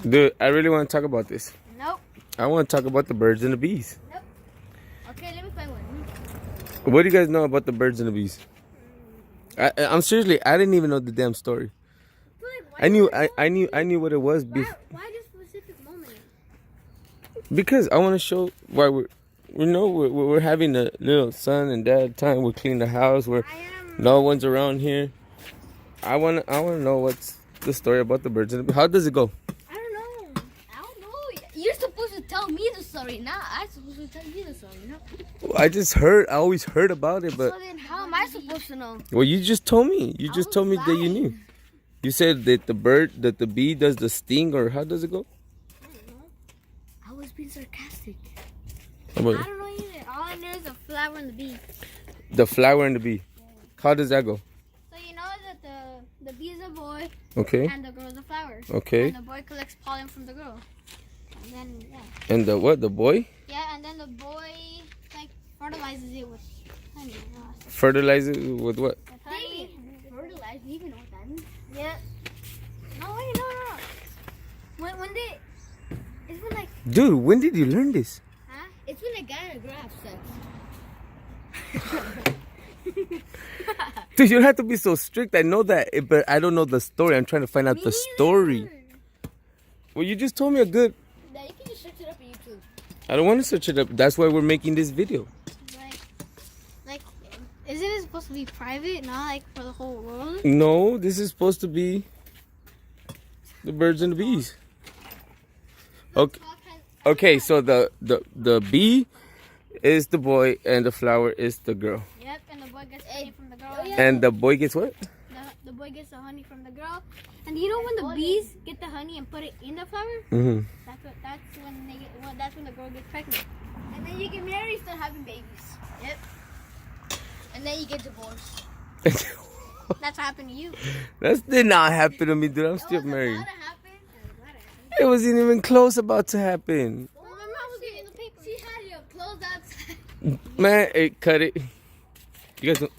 Dude, I really want to talk about this. Nope. I want to talk about the birds and the bees. Nope. Okay, let me find one. What do you guys know about the birds and the bees? I'm seriously, I didn't even know the damn story. Like, I knew what it was. Why this specific moment? Because I want to show why we're having a little son and dad time. We're cleaning the house. No one's around here. I want to know what's the story about the birds and the bees. How does it go? I don't know. You're supposed to tell me the story, not I'm supposed to tell you the story, I always heard about it, but so then how am I supposed to know? well, you just told me. You just told me that you knew. You said that the bee does the sting, or how does it go? I don't know. I was being sarcastic. I don't know either. All I know is the flower and the bee. The flower and the bee. How does that go? So you know that the bee is a boy. Okay. And the girl is a flower. Okay. And the boy collects pollen from the girl. And then And the what? The boy? Yeah, and then the boy like fertilizes it with honey. Fertilize it with what? With honey. Fertilize? You even know what that means? Yeah. No, wait, no. When they, it's when like. Dude, when did you learn this? Huh? It's when a guy and a girl have sex. Dude, you don't have to be so strict. I know that, but I don't know the story. I'm trying to find out the story. Well, you just told me a good. Yeah, you can just search it up on YouTube. I don't want to search it up. That's why we're making this video. Like, isn't it supposed to be private, not like for the whole world? No, this is supposed to be the birds and the bees. Okay. Okay, so the bee is the boy and the flower is the girl. Yep, and the boy gets honey from the girl. And the boy gets what? The boy gets the honey from the girl. And you know when the bees get the honey and put it in the flower? Mm-hmm. That's when the girl gets pregnant. And then you get married, start having babies. Yep. And then you get divorced. That's what happened to you. That did not happen to me, dude. I'm still married. It wasn't even close about to happen. Well, my mom was getting the paper. She had your clothes outside. Man, cut it. You guys don't.